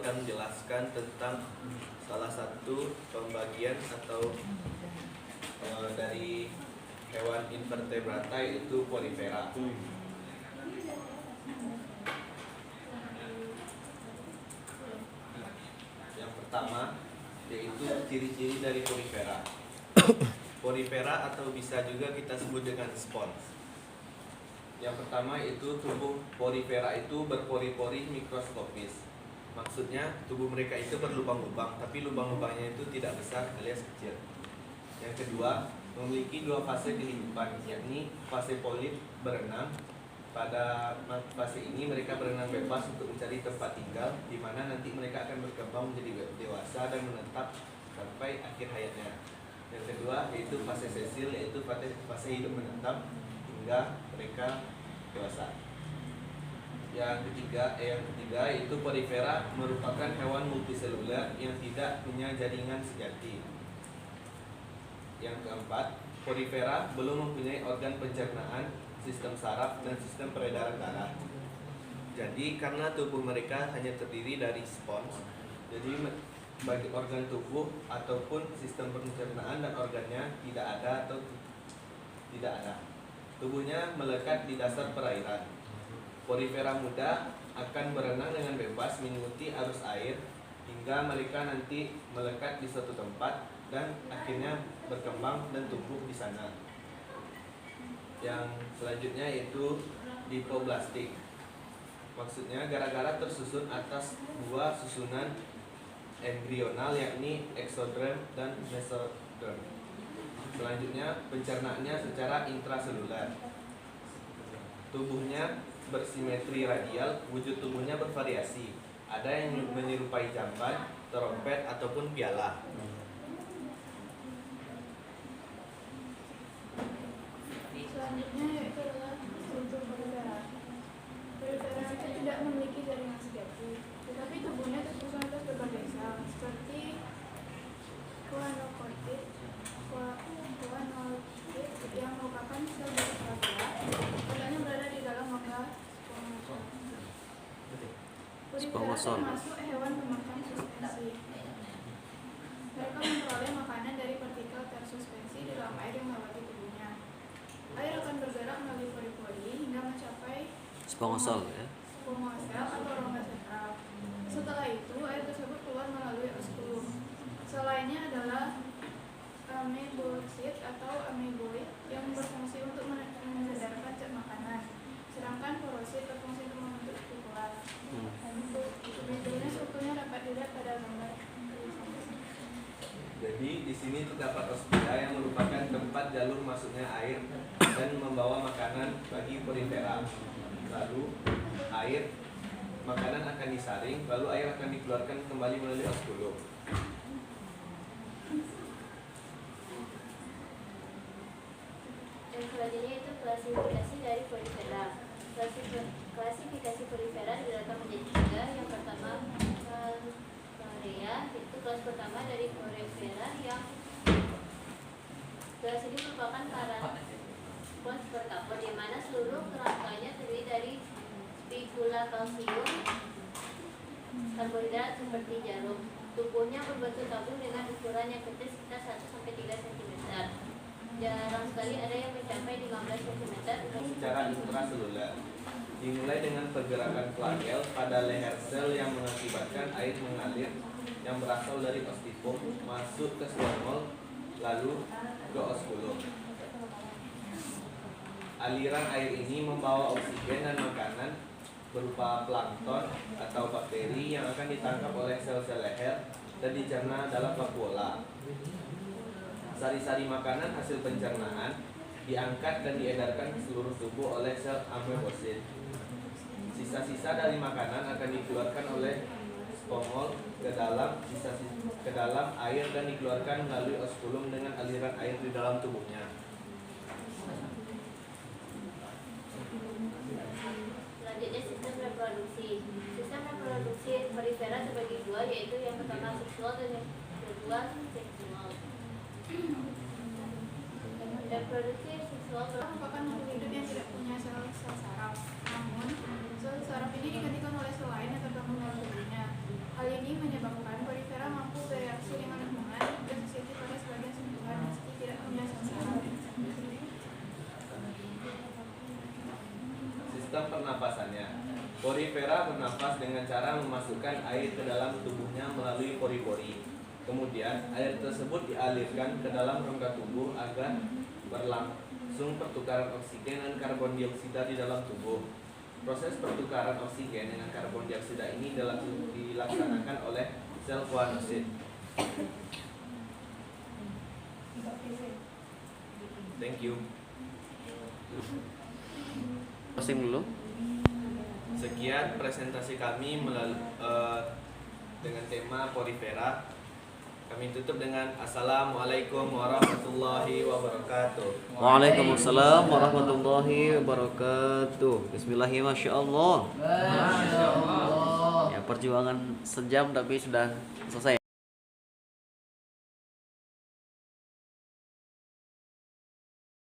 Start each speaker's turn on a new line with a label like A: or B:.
A: akan menjelaskan tentang salah satu pembagian atau dari hewan invertebrata, yaitu porifera. Yang pertama yaitu ciri-ciri dari porifera. Porifera atau bisa juga kita sebut dengan spons. Yang pertama itu tubuh porifera itu berpori-pori mikroskopis. Maksudnya tubuh mereka itu berlubang-lubang, tapi lubang-lubangnya itu tidak besar alias kecil. Yang kedua, memiliki dua fase kehidupan, yakni fase polip berenang. Pada fase ini mereka berenang bebas untuk mencari tempat tinggal, di mana nanti mereka akan berkembang menjadi dewasa dan menetap sampai akhir hayatnya. Yang kedua yaitu fase sesil, yaitu fase hidup menetap hingga mereka dewasa. Yang ketiga yaitu porifera merupakan hewan multiseluler yang tidak punya jaringan sejati. Yang keempat, porifera belum mempunyai organ pencernaan, sistem saraf, dan sistem peredaran darah. Jadi karena tubuh mereka hanya terdiri dari spons, jadi bagi organ tubuh ataupun sistem pencernaan dan organnya tidak ada atau tidak ada. Tubuhnya melekat di dasar perairan. Porifera muda akan berenang dengan bebas mengikuti arus air hingga mereka nanti melekat di suatu tempat dan akhirnya berkembang dan tumbuh di sana. Yang selanjutnya yaitu dipoblastik. Maksudnya gara-gara tersusun atas dua susunan embrional, yakni eksoderm dan mesoderm. Selanjutnya pencernaannya secara intraseluler. Tubuhnya bersimetri radial, wujud tubuhnya bervariasi. Ada yang menyerupai jamban, trompet ataupun piala.
B: Selanjutnya yaitu adalah struktur porifera. Porifera itu tidak memiliki jaringan sejati, tetapi tubuhnya tersusun atas berbagai sel seperti kuanokortit yang merupakan sel basal. Letaknya berada di dalam rongga porifera termasuk hewan pemakan suspensi. Mereka memperoleh makanan dari partikel tersuspensi di dalam air yang melewati tubuhnya. Air akan bergerak melalui pori-pori hingga mencapai
C: spongosol ya.
B: Spongosel atau rongga sentral. Setelah itu air tersebut keluar melalui oskulum. Sel lainnya adalah amebosit atau ameboid yang berfungsi untuk menyedarkan zat makanan. Sedangkan porosit berfungsi untuk membentuk spikula. Bedanya strukturnya dapat dilihat pada gambar.
A: Jadi di sini terdapat ospida yang merupakan tempat jalur masuknya air dan membawa makanan bagi porifera. Lalu makanan akan disaring, lalu air akan dikeluarkan kembali melalui oskulum.
D: Dan selanjutnya itu klasifikasi dari porifera. Klasifikasi porifera dibedakan menjadi tiga. Yang pertama Korea, itu kelas pertama dari porifera yang kelas ini merupakan spons berkapur, di mana seluruh kerangkanya terdiri dari spikula kalsium karbohidrat seperti jarum. Tubuhnya berbentuk tabung dengan ukuran yang kecil sekitar 1-3 cm. Jarang sekali ada yang mencapai 15 cm.
A: Secara intraseluler dimulai dengan pergerakan flagel pada leher sel yang mengakibatkan air mengalir yang berasal dari ostium masuk ke spermol lalu ke oskulum. Aliran air ini membawa oksigen dan makanan berupa plankton atau bakteri yang akan ditangkap oleh sel-sel leher dan dicerna dalam vakuola. Sari-sari makanan hasil pencernaan diangkat dan diedarkan ke seluruh tubuh oleh sel amebosit. Sisa-sisa dari makanan akan dikeluarkan oleh spongol ke dalam air dan dikeluarkan melalui oskulum dengan aliran air di dalam tubuhnya.
D: Selanjutnya sistem reproduksi. Sistem reproduksi porifera terbagi dua, yaitu yang pertama seksual dan yang kedua seksual. Reproduksi seksual
B: merupakan makhluk hidup yang tidak punya sel saraf. Namun, sel saraf ini digantikan oleh sel lain yang tergabung dalam tubuhnya. Hal ini
A: porifera bernafas dengan cara memasukkan air ke dalam tubuhnya melalui pori-pori. Kemudian air tersebut dialirkan ke dalam rongga tubuh agar berlangsung pertukaran oksigen dan karbon dioksida di dalam tubuh. Proses pertukaran oksigen dengan karbon dioksida ini dilaksanakan oleh sel koanosit. Thank you.
C: Closing dulu.
A: Sekian presentasi kami dengan tema porifera. Kami tutup dengan Assalamualaikum warahmatullahi wabarakatuh.
C: Waalaikumsalam warahmatullahi wabarakatuh. Bismillahirrahmanirrahim. Masya Allah. Ya, perjuangan sejam tapi sudah selesai.